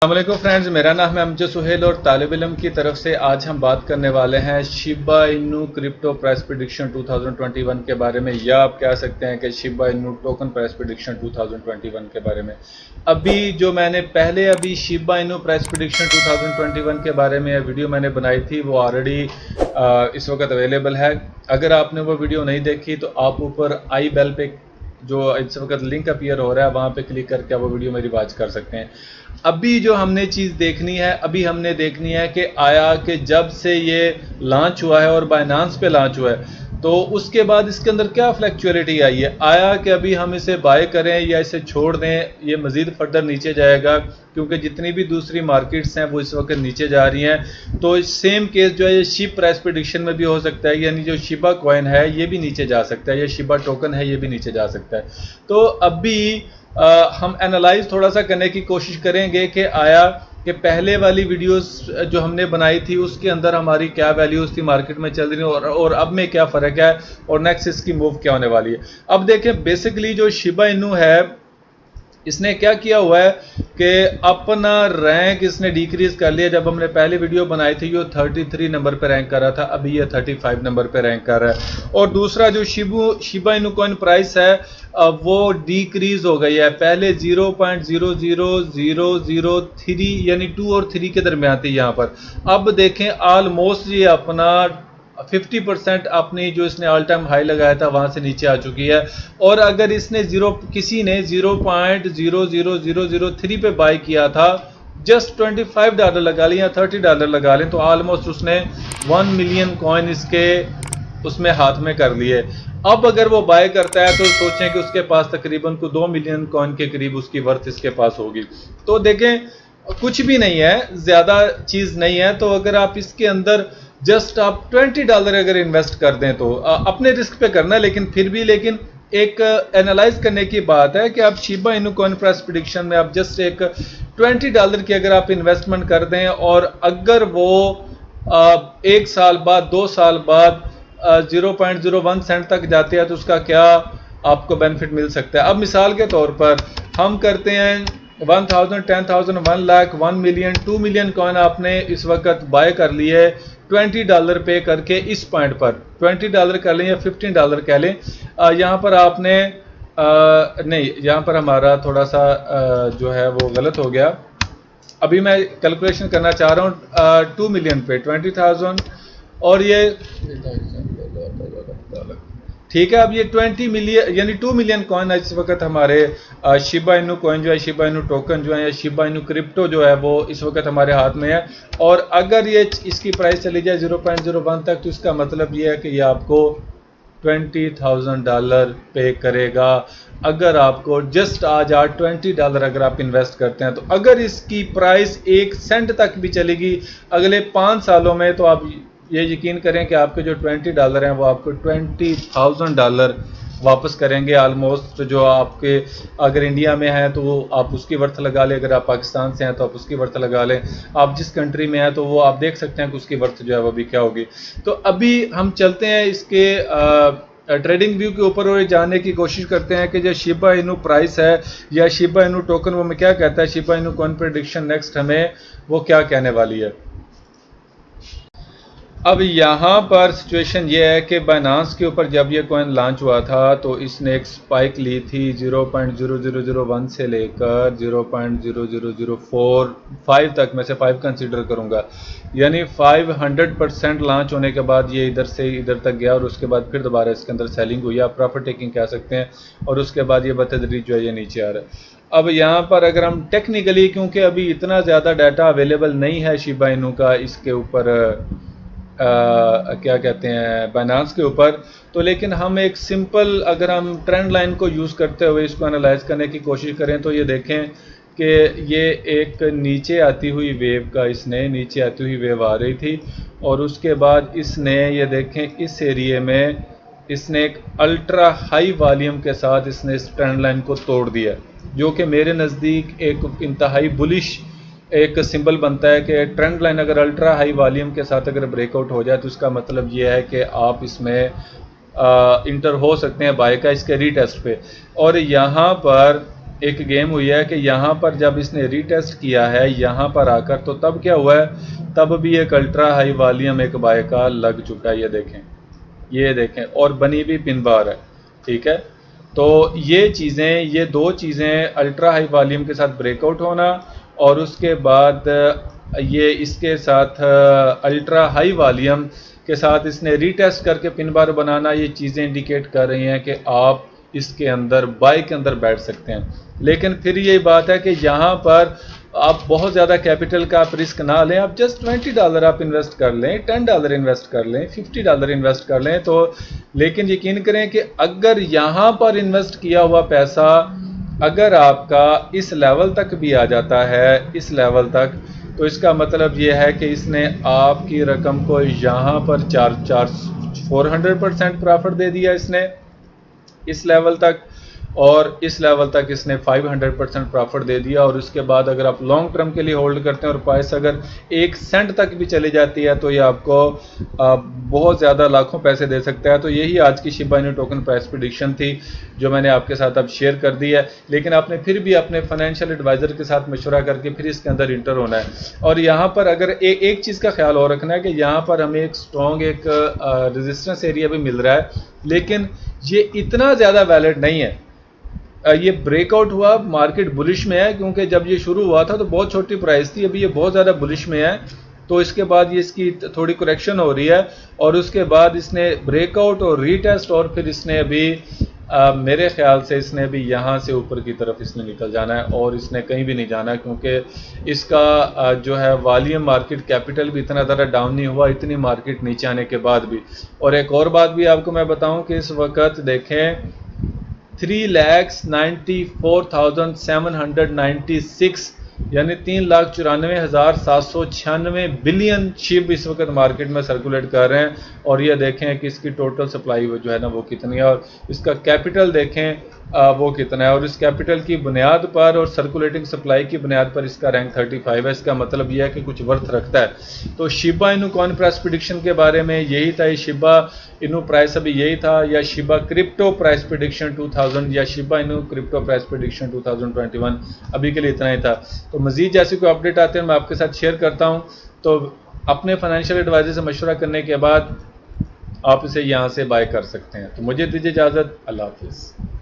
अस्सलामुअलैकुम फ्रेंड्स, मेरा नाम है अमजद सुहेल और तालिब इल्म की तरफ से आज हम बात करने वाले हैं Shiba Inu crypto price prediction 2021 के बारे में, या आप कह सकते हैं कि Shiba Inu token price prediction 2021 के बारे में। अभी जो मैंने पहले शिबा इनू प्राइस प्रेडिक्शन 2021 के बारे में वीडियो मैंने बनाई थी, वो ऑलरेडी इस वक्त अवेलेबल है। अगर आपने वो वीडियो नहीं देखी तो आप ऊपर आई बेल पे जो इस वक्त लिंक अपीयर हो रहा है वहाँ पे क्लिक करके वो वीडियो मेरी वॉच कर सकते हैं। अभी जो हमने चीज़ देखनी है, अभी हमने देखनी है कि आया कि जब से ये लॉन्च हुआ है और बाइनांस पे लॉन्च हुआ है तो उसके बाद इसके अंदर क्या फ्लैक्चुअलिटी आई है। आया कि अभी हम इसे बाय करें या इसे छोड़ दें, ये मज़ीद फर्दर नीचे जाएगा क्योंकि जितनी भी दूसरी मार्केट्स हैं वो इस वक्त नीचे जा रही हैं। तो सेम केस जो है ये शिब प्राइस प्रेडिक्शन में भी हो सकता है, यानी जो शिबा कॉइन है ये भी नीचे जा सकता है, या शिबा टोकन है ये भी नीचे जा सकता है। तो अभी हम एनालाइज थोड़ा सा करने की कोशिश करेंगे कि आया कि पहले वाली वीडियोस जो हमने बनाई थी उसके अंदर हमारी क्या वैल्यूज थी मार्केट में चल रही है और अब में क्या फ़र्क है और नेक्स्ट इसकी मूव क्या होने वाली है। अब देखें, बेसिकली जो शिबा इनू है इसने क्या किया हुआ है कि अपना रैंक इसने डिक्रीज कर लिया। जब हमने पहली वीडियो बनाई थी ये 33 नंबर पे रैंक कर रहा था, अभी ये 35 नंबर पे रैंक कर रहा है। और दूसरा जो शिबा इनू कॉइन प्राइस है वो डिक्रीज हो गई है। पहले 0.00003 यानी 2 और 3 के दरमियान थी यहाँ पर, अब देखें ऑलमोस्ट ये अपना 50% अपनी जो इसने ऑल टाइम हाई लगाया था वहां से नीचे आ चुकी है। और अगर इसने किसी ने 0.00003 पे बाय किया था, जस्ट $25 लगा लें या $30 लगा लें, तो ऑलमोस्ट उसने 1 मिलियन कॉइन इसके उसमें हाथ में कर लिए। अब अगर वो बाय करता है तो सोचें कि उसके पास तकरीबन को 2 मिलियन कॉइन के करीब उसकी वर्थ इसके पास होगी। तो देखें, कुछ भी नहीं है, ज़्यादा चीज़ नहीं है। तो अगर आप इसके अंदर जस्ट आप $20 अगर इन्वेस्ट कर दें तो अपने रिस्क पे करना है, लेकिन फिर भी एक एनालाइज करने की बात है कि आप Shiba Inu coin price prediction में आप जस्ट एक $20 की अगर आप इन्वेस्टमेंट कर दें और अगर वो 1 साल बाद 2 साल बाद 0.01 सेंट तक जाते हैं तो उसका क्या आपको बेनिफिट मिल सकता है। अब मिसाल के तौर पर हम करते हैं 1000, 10,000, 1 लाख, 1 मिलियन, 2 मिलियन कॉइन आपने इस वक्त बाय कर लिए $20 पे करके। इस पॉइंट पर $20 कह लें या $15 कह लें, यहाँ पर आपने नहीं, यहाँ पर हमारा थोड़ा सा जो है वो गलत हो गया। अभी मैं कैलकुलेशन करना चाह रहा हूँ 2 मिलियन पे 20,000 और ये ठीक है। अब ये 20 मिलियन यानी 2 मिलियन कॉइन इस वक्त हमारे शिबा इनू कॉइन जो है, शिबा इनू टोकन जो है या शिबा इनू क्रिप्टो जो है वो इस वक्त हमारे हाथ में है। और अगर ये इसकी प्राइस चली जाए 0.01 तक तो इसका मतलब ये है कि ये आपको $20,000 पे करेगा अगर आपको जस्ट आज $20 अगर आप इन्वेस्ट करते हैं। तो अगर इसकी प्राइस 1 सेंट तक भी चलेगी अगले 5 सालों में, तो आप ये यकीन करें कि आपके जो $20 हैं वो आपको $20,000 वापस करेंगे ऑलमोस्ट। जो आपके अगर इंडिया में है तो वो आप उसकी वर्थ लगा लें, अगर आप पाकिस्तान से हैं तो आप उसकी वर्थ लगा लें, आप जिस कंट्री में हैं तो वो आप देख सकते हैं कि उसकी वर्थ जो है वो भी क्या होगी। तो अभी हम चलते हैं इसके ट्रेडिंग व्यू के ऊपर और जानने की कोशिश करते हैं कि जो शिबा इनू प्राइस है या शिबा इनू टोकन वो हमें क्या कहता है, Shiba Inu coin prediction next हमें वो क्या कहने वाली है। अब यहाँ पर सिचुएशन ये है कि बाइनांस के ऊपर जब ये कॉइन लॉन्च हुआ था तो इसने एक स्पाइक ली थी 0.0001 से लेकर 0.0005 तक, मैं से 5 कंसीडर करूँगा, यानी 500% लॉन्च होने के बाद ये इधर से इधर तक गया और उसके बाद फिर दोबारा इसके अंदर सेलिंग हुई, आप प्रॉफिट टेकिंग कह सकते हैं, और उसके बाद ये बतदरीज जो है ये नीचे आ रहा है। अब यहाँ पर अगर हम टेक्निकली, क्योंकि अभी इतना ज़्यादा डाटा अवेलेबल नहीं है शिबा इनू का इसके ऊपर क्या कहते हैं बाइनांस के ऊपर, तो लेकिन हम एक सिंपल अगर हम ट्रेंड लाइन को यूज़ करते हुए इसको एनालाइज करने की कोशिश करें तो ये देखें कि ये एक नीचे आती हुई वेव का, इसने नीचे आती हुई वेव आ रही थी और उसके बाद इसने ये देखें इस एरिए में इसने एक अल्ट्रा हाई वॉल्यूम के साथ इसने इस ट्रेंड लाइन को तोड़ दिया, जो कि मेरे नज़दीक एक इंतहाई बुलिश एक सिंबल बनता है कि ट्रेंड लाइन अगर अल्ट्रा हाई वॉल्यूम के साथ अगर ब्रेकआउट हो जाए तो इसका मतलब ये है कि आप इसमें इंटर हो सकते हैं बाय का इसके रीटेस्ट पे। और यहाँ पर एक गेम हुई है कि यहाँ पर जब इसने रीटेस्ट किया है यहाँ पर आकर, तो तब क्या हुआ है, तब भी एक अल्ट्रा हाई वॉल्यूम एक बाय का लग चुका है, ये देखें और बनी भी पिन बार है, ठीक है। तो ये चीज़ें, ये दो चीज़ें, अल्ट्रा हाई वॉल्यूम के साथ ब्रेकआउट होना और उसके बाद ये इसके साथ अल्ट्रा हाई वॉल्यूम के साथ इसने रीटेस्ट करके पिन बार बनाना, ये चीज़ें इंडिकेट कर रही हैं कि आप इसके अंदर बाय के अंदर बैठ सकते हैं। लेकिन फिर ये बात है कि यहाँ पर आप बहुत ज़्यादा कैपिटल का आप रिस्क ना लें, आप जस्ट $20 आप इन्वेस्ट कर लें, $10 इन्वेस्ट कर लें, $50 इन्वेस्ट कर लें। तो लेकिन यकीन करें कि अगर यहाँ पर इन्वेस्ट किया हुआ पैसा अगर आपका इस लेवल तक भी आ जाता है, इस लेवल तक, तो इसका मतलब ये है कि इसने आपकी रकम को यहाँ पर 400% प्रॉफिट दे दिया इसने इस लेवल तक, और इस लेवल तक इसने 500% प्रॉफिट दे दिया। और उसके बाद अगर आप लॉन्ग टर्म के लिए होल्ड करते हैं और प्राइस अगर 1 सेंट तक भी चली जाती है तो ये आपको बहुत ज़्यादा लाखों पैसे दे सकता है। तो यही आज की Shiba Inu token price prediction थी जो मैंने आपके साथ अब शेयर कर दी है। लेकिन आपने फिर भी अपने फाइनेंशियल एडवाइज़र के साथ मशवरा करके फिर इसके अंदर इंटर होना है। और यहाँ पर अगर एक चीज़ का ख्याल और रखना है कि यहाँ पर हमें एक स्ट्रॉन्ग एक रेजिस्टेंस एरिया भी मिल रहा है, लेकिन ये इतना ज़्यादा वैलिड नहीं है। ये ब्रेकआउट हुआ, मार्केट बुलिश में है, क्योंकि जब ये शुरू हुआ था तो बहुत छोटी प्राइस थी, अभी ये बहुत ज़्यादा बुलिश में है। तो इसके बाद ये इसकी थोड़ी करेक्शन हो रही है और उसके बाद इसने ब्रेकआउट और रीटेस्ट और फिर इसने अभी मेरे ख्याल से इसने भी यहाँ से ऊपर की तरफ इसने निकल जाना है और इसने कहीं भी नहीं जाना, क्योंकि इसका जो है वॉल्यूम मार्केट कैपिटल भी इतना ज़्यादा डाउन नहीं हुआ इतनी मार्केट नीचे आने के बाद भी। और एक और बात भी आपको मैं बताऊं कि इस वक्त देखें 3,94,796 यानी 3,94,796 बिलियन शिप इस वक्त मार्केट में सर्कुलेट कर रहे हैं। और ये देखें कि इसकी टोटल सप्लाई जो है ना वो कितनी है और इसका कैपिटल देखें वो कितना है। और इस कैपिटल की बुनियाद पर और सर्कुलेटिंग सप्लाई की बुनियाद पर इसका रैंक 35 है। इसका मतलब यह है कि कुछ वर्थ रखता है। तो Shiba Inu coin price prediction के बारे में यही था। ये शिबा इनू प्राइस अभी यही था, या शिबा क्रिप्टो प्राइस प्रेडिक्शन 2000 या Shiba Inu crypto price prediction 2021 अभी के लिए इतना ही था। तो मजीद जैसे कोई अपडेट आते हैं मैं आपके साथ शेयर करता हूं। तो अपने फाइनेंशियल एडवाइजर से मशवरा करने के बाद आप इसे यहां से बाय कर सकते हैं। तो मुझे दीजिए इजाज़त, अल्लाह हाफिज़।